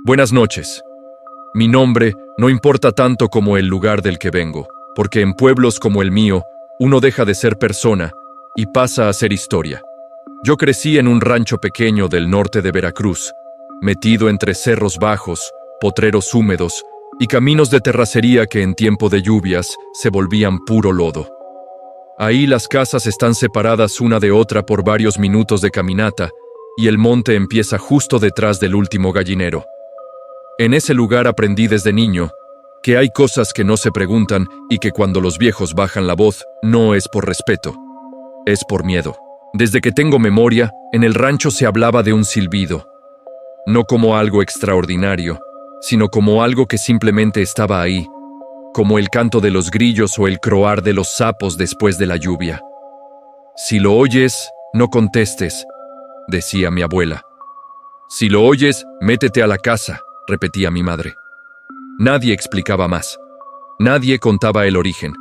Buenas noches. Mi nombre no importa tanto como el lugar del que vengo, porque en pueblos como el mío, uno deja de ser persona y pasa a ser historia. Yo crecí en un rancho pequeño del norte de Veracruz, metido entre cerros bajos, potreros húmedos y caminos de terracería que en tiempo de lluvias se volvían puro lodo. Ahí las casas están separadas una de otra por varios minutos de caminata y el monte empieza justo detrás del último gallinero. En ese lugar aprendí desde niño que hay cosas que no se preguntan y que cuando los viejos bajan la voz no es por respeto, es por miedo. Desde que tengo memoria, en el rancho se hablaba de un silbido, no como algo extraordinario, sino como algo que simplemente estaba ahí, como el canto de los grillos o el croar de los sapos después de la lluvia. Si lo oyes, no contestes, decía mi abuela. Si lo oyes, métete a la casa, repetía mi madre. Nadie explicaba más. Nadie contaba el origen.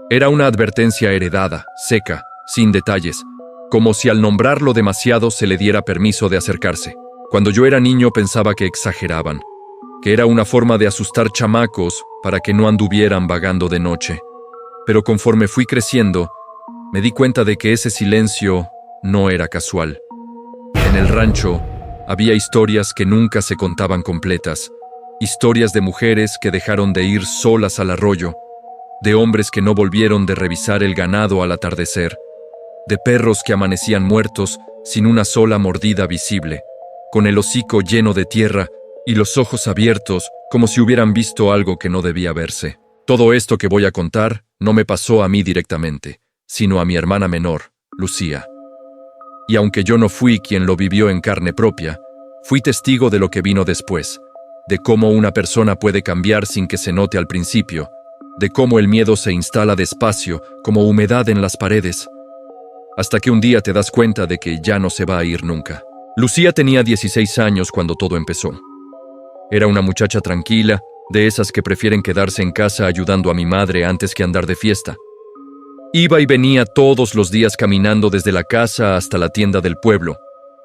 Era una advertencia heredada, seca, sin detalles, como si al nombrarlo demasiado se le diera permiso de acercarse. Cuando yo era niño pensaba que exageraban, que era una forma de asustar chamacos para que no anduvieran vagando de noche. Pero conforme fui creciendo, me di cuenta de que ese silencio no era casual. En el rancho había historias que nunca se contaban completas, historias de mujeres que dejaron de ir solas al arroyo, de hombres que no volvieron de revisar el ganado al atardecer, de perros que amanecían muertos sin una sola mordida visible, con el hocico lleno de tierra y los ojos abiertos como si hubieran visto algo que no debía verse. Todo esto que voy a contar no me pasó a mí directamente, sino a mi hermana menor, Lucía. Y aunque yo no fui quien lo vivió en carne propia, fui testigo de lo que vino después, de cómo una persona puede cambiar sin que se note al principio, de cómo el miedo se instala despacio como humedad en las paredes, hasta que un día te das cuenta de que ya no se va a ir nunca. Lucía tenía 16 años cuando todo empezó. Era una muchacha tranquila, de esas que prefieren quedarse en casa ayudando a mi madre antes que andar de fiesta. Iba y venía todos los días caminando desde la casa hasta la tienda del pueblo,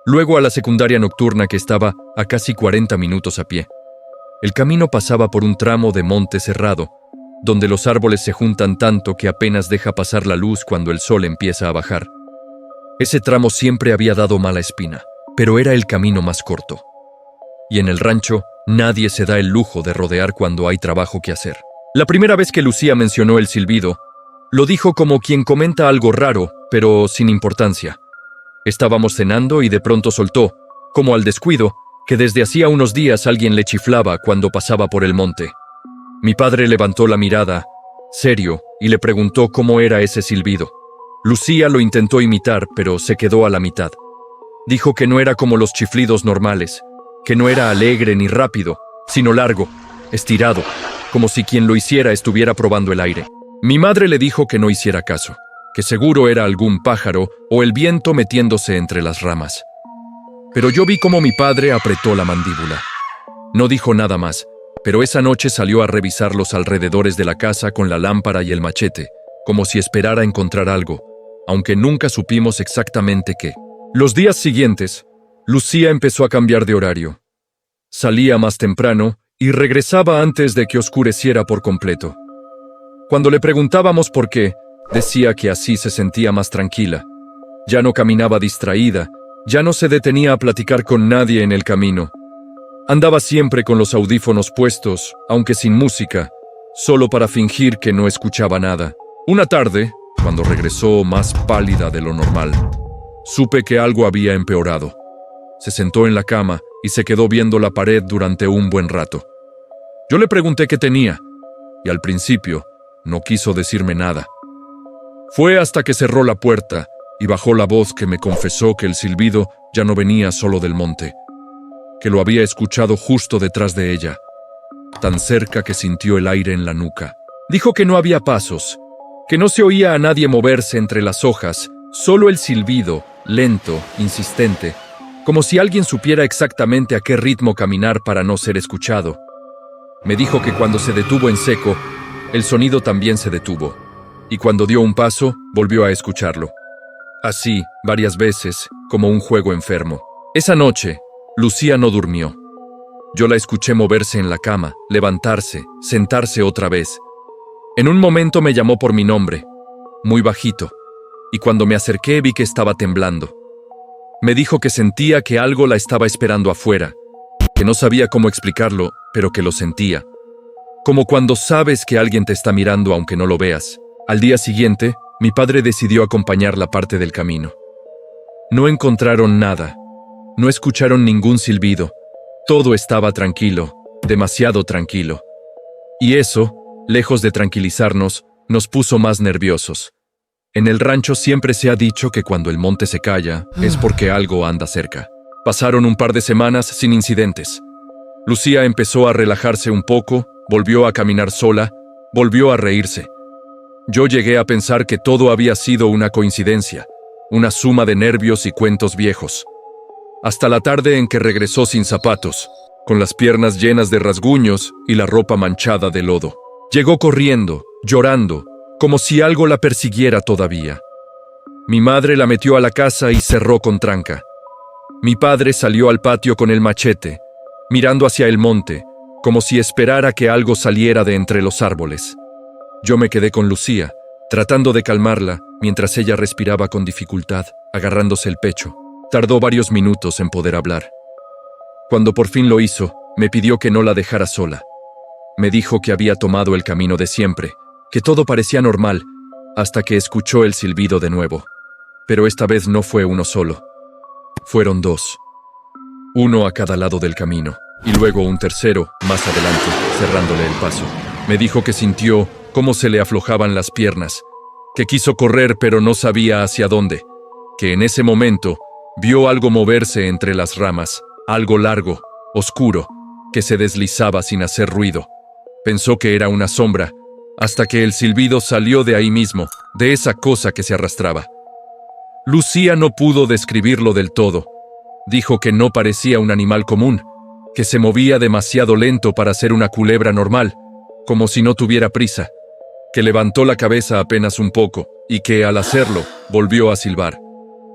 luego a la secundaria nocturna que estaba a casi 40 minutos a pie. El camino pasaba por un tramo de monte cerrado, donde los árboles se juntan tanto que apenas deja pasar la luz cuando el sol empieza a bajar. Ese tramo siempre había dado mala espina, pero era el camino más corto. Y en el rancho, nadie se da el lujo de rodear cuando hay trabajo que hacer. La primera vez que Lucía mencionó el silbido, lo dijo como quien comenta algo raro, pero sin importancia. Estábamos cenando y de pronto soltó, como al descuido, que desde hacía unos días alguien le chiflaba cuando pasaba por el monte. Mi padre levantó la mirada, serio, y le preguntó cómo era ese silbido. Lucía lo intentó imitar, pero se quedó a la mitad. Dijo que no era como los chiflidos normales, que no era alegre ni rápido, sino largo, estirado, como si quien lo hiciera estuviera probando el aire. Mi madre le dijo que no hiciera caso, que seguro era algún pájaro o el viento metiéndose entre las ramas. Pero yo vi cómo mi padre apretó la mandíbula. No dijo nada más, pero esa noche salió a revisar los alrededores de la casa con la lámpara y el machete, como si esperara encontrar algo, aunque nunca supimos exactamente qué. Los días siguientes, Lucía empezó a cambiar de horario. Salía más temprano y regresaba antes de que oscureciera por completo. Cuando le preguntábamos por qué, decía que así se sentía más tranquila. Ya no caminaba distraída, ya no se detenía a platicar con nadie en el camino. Andaba siempre con los audífonos puestos, aunque sin música, solo para fingir que no escuchaba nada. Una tarde, cuando regresó más pálida de lo normal, supe que algo había empeorado. Se sentó en la cama y se quedó viendo la pared durante un buen rato. Yo le pregunté qué tenía, y al principio no quiso decirme nada. Fue hasta que cerró la puerta y bajó la voz que me confesó que el silbido ya no venía solo del monte, que lo había escuchado justo detrás de ella, tan cerca que sintió el aire en la nuca. Dijo que no había pasos, que no se oía a nadie moverse entre las hojas, solo el silbido, lento, insistente, como si alguien supiera exactamente a qué ritmo caminar para no ser escuchado. Me dijo que cuando se detuvo en seco, el sonido también se detuvo, y cuando dio un paso, volvió a escucharlo. Así, varias veces, como un juego enfermo. Esa noche, Lucía no durmió. Yo la escuché moverse en la cama, levantarse, sentarse otra vez. En un momento me llamó por mi nombre, muy bajito, y cuando me acerqué vi que estaba temblando. Me dijo que sentía que algo la estaba esperando afuera, que no sabía cómo explicarlo, pero que lo sentía. Como cuando sabes que alguien te está mirando aunque no lo veas. Al día siguiente, mi padre decidió acompañarla parte del camino. No encontraron nada, no escucharon ningún silbido. Todo estaba tranquilo, demasiado tranquilo. Y eso, lejos de tranquilizarnos, nos puso más nerviosos. En el rancho siempre se ha dicho que cuando el monte se calla, es porque algo anda cerca. Pasaron un par de semanas sin incidentes. Lucía empezó a relajarse un poco, volvió a caminar sola, volvió a reírse. Yo llegué a pensar que todo había sido una coincidencia, una suma de nervios y cuentos viejos. Hasta la tarde en que regresó sin zapatos, con las piernas llenas de rasguños y la ropa manchada de lodo. Llegó corriendo, llorando, como si algo la persiguiera todavía. Mi madre la metió a la casa y cerró con tranca. Mi padre salió al patio con el machete, mirando hacia el monte, como si esperara que algo saliera de entre los árboles. Yo me quedé con Lucía, tratando de calmarla, mientras ella respiraba con dificultad, agarrándose el pecho. Tardó varios minutos en poder hablar. Cuando por fin lo hizo, me pidió que no la dejara sola. Me dijo que había tomado el camino de siempre, que todo parecía normal, hasta que escuchó el silbido de nuevo. Pero esta vez no fue uno solo. Fueron dos. Uno a cada lado del camino, y luego un tercero, más adelante, cerrándole el paso. Me dijo que sintió cómo se le aflojaban las piernas, que quiso correr pero no sabía hacia dónde, que en ese momento vio algo moverse entre las ramas, algo largo, oscuro, que se deslizaba sin hacer ruido. Pensó que era una sombra, hasta que el silbido salió de ahí mismo, de esa cosa que se arrastraba. Lucía no pudo describirlo del todo. Dijo que no parecía un animal común, que se movía demasiado lento para ser una culebra normal, como si no tuviera prisa, que levantó la cabeza apenas un poco y que, al hacerlo, volvió a silbar.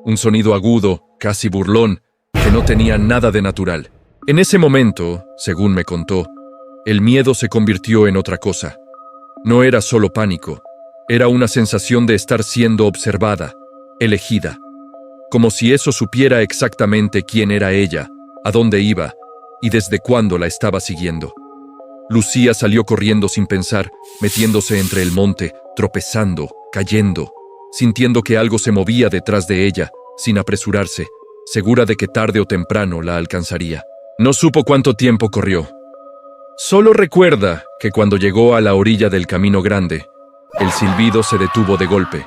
Un sonido agudo, casi burlón, que no tenía nada de natural. En ese momento, según me contó, el miedo se convirtió en otra cosa. No era solo pánico, era una sensación de estar siendo observada, elegida, como si eso supiera exactamente quién era ella, a dónde iba y desde cuándo la estaba siguiendo. Lucía salió corriendo sin pensar, metiéndose entre el monte, tropezando, cayendo, sintiendo que algo se movía detrás de ella, sin apresurarse, segura de que tarde o temprano la alcanzaría. No supo cuánto tiempo corrió. Solo recuerda que cuando llegó a la orilla del camino grande, el silbido se detuvo de golpe.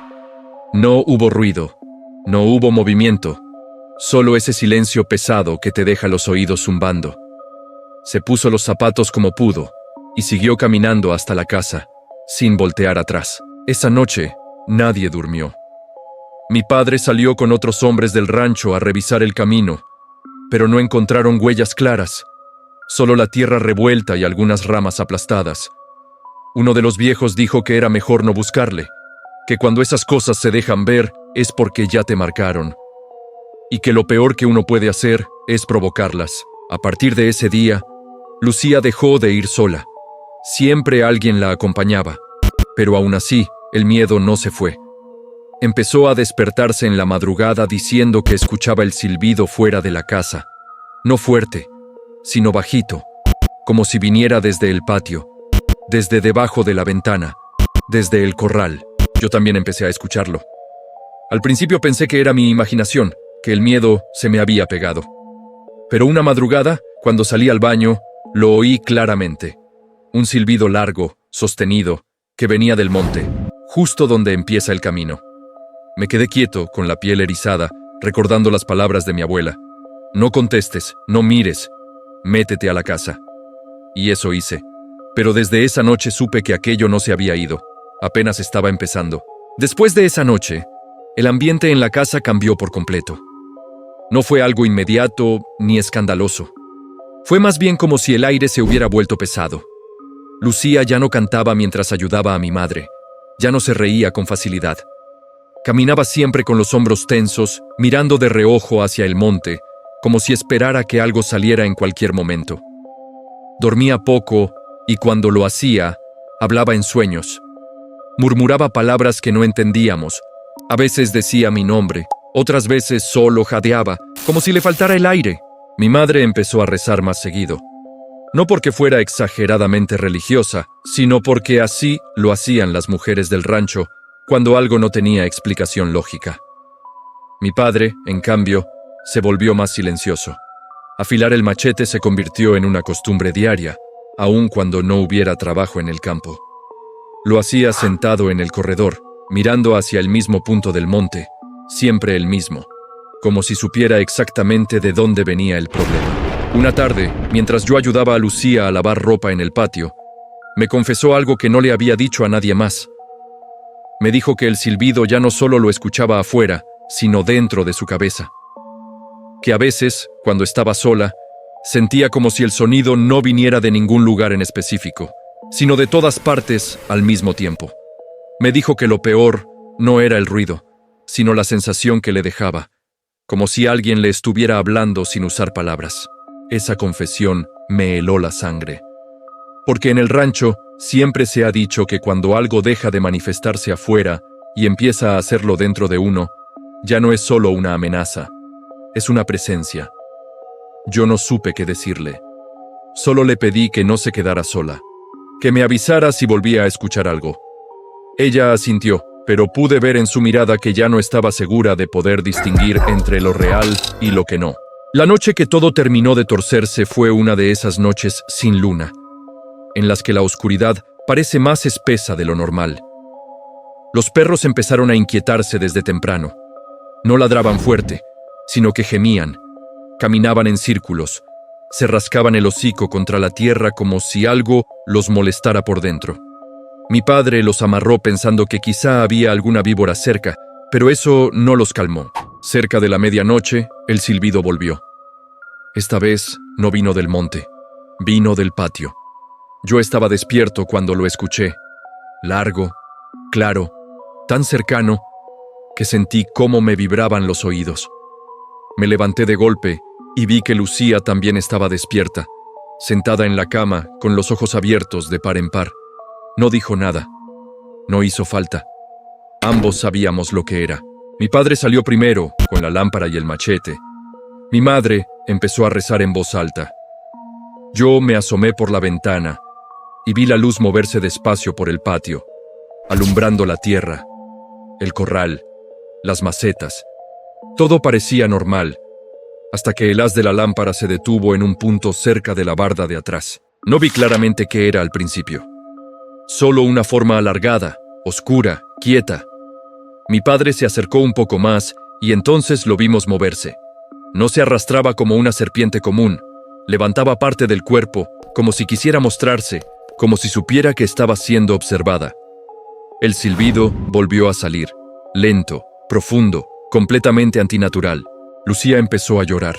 No hubo ruido, no hubo movimiento, solo ese silencio pesado que te deja los oídos zumbando. Se puso los zapatos como pudo y siguió caminando hasta la casa, sin voltear atrás. Esa noche, nadie durmió. Mi padre salió con otros hombres del rancho a revisar el camino, pero no encontraron huellas claras, solo la tierra revuelta y algunas ramas aplastadas. Uno de los viejos dijo que era mejor no buscarle, que cuando esas cosas se dejan ver es porque ya te marcaron, y que lo peor que uno puede hacer es provocarlas. A partir de ese día, Lucía dejó de ir sola. Siempre alguien la acompañaba, pero aún así, el miedo no se fue. Empezó a despertarse en la madrugada diciendo que escuchaba el silbido fuera de la casa. No fuerte, sino bajito, como si viniera desde el patio, desde debajo de la ventana, desde el corral. Yo también empecé a escucharlo. Al principio pensé que era mi imaginación, que el miedo se me había pegado. Pero una madrugada, cuando salí al baño, lo oí claramente. Un silbido largo, sostenido, que venía del monte, justo donde empieza el camino. Me quedé quieto, con la piel erizada, recordando las palabras de mi abuela. No contestes, no mires, métete a la casa. Y eso hice. Pero desde esa noche supe que aquello no se había ido. Apenas estaba empezando. Después de esa noche, el ambiente en la casa cambió por completo. No fue algo inmediato ni escandaloso. Fue más bien como si el aire se hubiera vuelto pesado. Lucía ya no cantaba mientras ayudaba a mi madre. Ya no se reía con facilidad. Caminaba siempre con los hombros tensos, mirando de reojo hacia el monte, como si esperara que algo saliera en cualquier momento. Dormía poco y cuando lo hacía, hablaba en sueños. Murmuraba palabras que no entendíamos. A veces decía mi nombre, otras veces solo jadeaba, como si le faltara el aire. Mi madre empezó a rezar más seguido. No porque fuera exageradamente religiosa, sino porque así lo hacían las mujeres del rancho cuando algo no tenía explicación lógica. Mi padre, en cambio, se volvió más silencioso. Afilar el machete se convirtió en una costumbre diaria, aun cuando no hubiera trabajo en el campo. Lo hacía sentado en el corredor, mirando hacia el mismo punto del monte, siempre el mismo, como si supiera exactamente de dónde venía el problema. Una tarde, mientras yo ayudaba a Lucía a lavar ropa en el patio, me confesó algo que no le había dicho a nadie más. Me dijo que el silbido ya no solo lo escuchaba afuera, sino dentro de su cabeza. Que a veces, cuando estaba sola, sentía como si el sonido no viniera de ningún lugar en específico, sino de todas partes al mismo tiempo. Me dijo que lo peor no era el ruido, sino la sensación que le dejaba, como si alguien le estuviera hablando sin usar palabras. Esa confesión me heló la sangre. Porque en el rancho siempre se ha dicho que cuando algo deja de manifestarse afuera y empieza a hacerlo dentro de uno, ya no es solo una amenaza, es una presencia. Yo no supe qué decirle. Solo le pedí que no se quedara sola, que me avisara si volvía a escuchar algo. Ella asintió, pero pude ver en su mirada que ya no estaba segura de poder distinguir entre lo real y lo que no. La noche que todo terminó de torcerse fue una de esas noches sin luna, en las que la oscuridad parece más espesa de lo normal. Los perros empezaron a inquietarse desde temprano. No ladraban fuerte, sino que gemían, caminaban en círculos, se rascaban el hocico contra la tierra como si algo los molestara por dentro. Mi padre los amarró pensando que quizá había alguna víbora cerca, pero eso no los calmó. Cerca de la medianoche, el silbido volvió. Esta vez no vino del monte, vino del patio. Yo estaba despierto cuando lo escuché, largo, claro, tan cercano, que sentí cómo me vibraban los oídos. Me levanté de golpe y vi que Lucía también estaba despierta, sentada en la cama, con los ojos abiertos de par en par. No dijo nada. No hizo falta. Ambos sabíamos lo que era. Mi padre salió primero, con la lámpara y el machete. Mi madre empezó a rezar en voz alta. Yo me asomé por la ventana y vi la luz moverse despacio por el patio, alumbrando la tierra, el corral, las macetas. Todo parecía normal, hasta que el haz de la lámpara se detuvo en un punto cerca de la barda de atrás. No vi claramente qué era al principio. Solo una forma alargada, oscura, quieta. Mi padre se acercó un poco más y entonces lo vimos moverse. No se arrastraba como una serpiente común, levantaba parte del cuerpo, como si quisiera mostrarse, como si supiera que estaba siendo observada. El silbido volvió a salir, lento, profundo, completamente antinatural. Lucía empezó a llorar.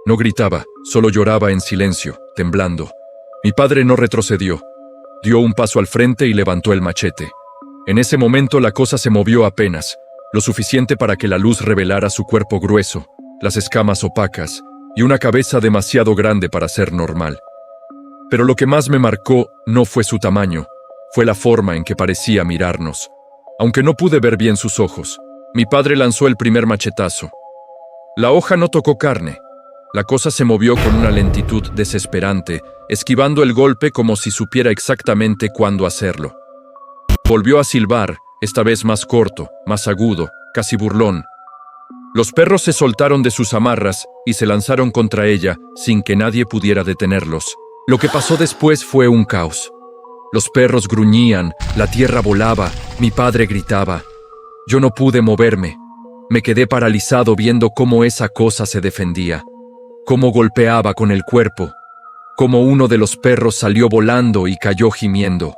No gritaba, solo lloraba en silencio, temblando. Mi padre no retrocedió. Dio un paso al frente y levantó el machete. En ese momento la cosa se movió apenas, lo suficiente para que la luz revelara su cuerpo grueso, las escamas opacas y una cabeza demasiado grande para ser normal. Pero lo que más me marcó no fue su tamaño, fue la forma en que parecía mirarnos. Aunque no pude ver bien sus ojos, mi padre lanzó el primer machetazo. La hoja no tocó carne. La cosa se movió con una lentitud desesperante, esquivando el golpe como si supiera exactamente cuándo hacerlo. Volvió a silbar, esta vez más corto, más agudo, casi burlón. Los perros se soltaron de sus amarras y se lanzaron contra ella sin que nadie pudiera detenerlos. Lo que pasó después fue un caos. Los perros gruñían, la tierra volaba, mi padre gritaba. Yo no pude moverme. Me quedé paralizado viendo cómo esa cosa se defendía, cómo golpeaba con el cuerpo, cómo uno de los perros salió volando y cayó gimiendo.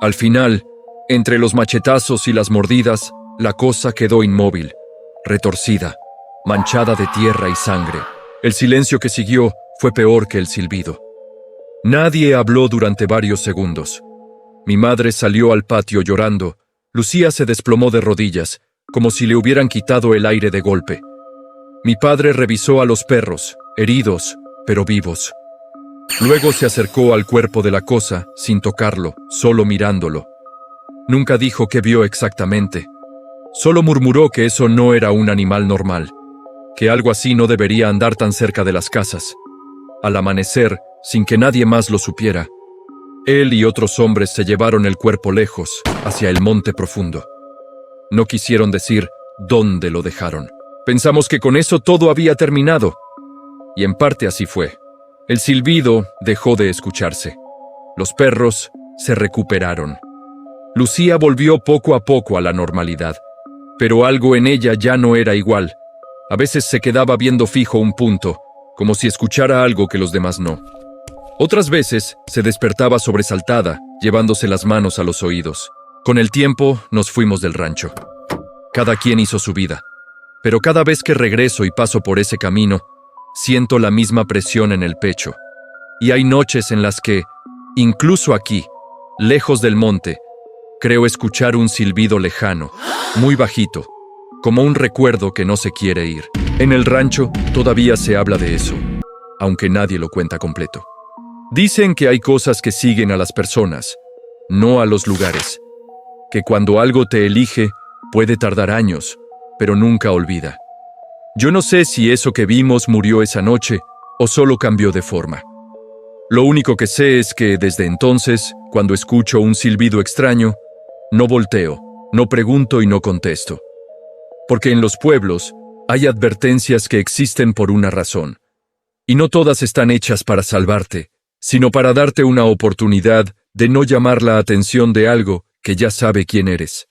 Al final, entre los machetazos y las mordidas, la cosa quedó inmóvil, retorcida, manchada de tierra y sangre. El silencio que siguió fue peor que el silbido. Nadie habló durante varios segundos. Mi madre salió al patio llorando. Lucía se desplomó de rodillas, como si le hubieran quitado el aire de golpe. Mi padre revisó a los perros, heridos, pero vivos. Luego se acercó al cuerpo de la cosa, sin tocarlo, solo mirándolo. Nunca dijo qué vio exactamente. Solo murmuró que eso no era un animal normal, que algo así no debería andar tan cerca de las casas. Al amanecer, sin que nadie más lo supiera, él y otros hombres se llevaron el cuerpo lejos, hacia el monte profundo. No quisieron decir dónde lo dejaron. Pensamos que con eso todo había terminado, y en parte así fue. El silbido dejó de escucharse. Los perros se recuperaron. Lucía volvió poco a poco a la normalidad, pero algo en ella ya no era igual. A veces se quedaba viendo fijo un punto, como si escuchara algo que los demás no. Otras veces se despertaba sobresaltada, llevándose las manos a los oídos. Con el tiempo nos fuimos del rancho. Cada quien hizo su vida, pero cada vez que regreso y paso por ese camino, siento la misma presión en el pecho. Y hay noches en las que, incluso aquí, lejos del monte, creo escuchar un silbido lejano, muy bajito, como un recuerdo que no se quiere ir. En el rancho todavía se habla de eso, aunque nadie lo cuenta completo. Dicen que hay cosas que siguen a las personas, no a los lugares. Que cuando algo te elige, puede tardar años, pero nunca olvida. Yo no sé si eso que vimos murió esa noche o solo cambió de forma. Lo único que sé es que desde entonces, cuando escucho un silbido extraño, no volteo, no pregunto y no contesto. Porque en los pueblos hay advertencias que existen por una razón. Y no todas están hechas para salvarte, sino para darte una oportunidad de no llamar la atención de algo que ya sabe quién eres.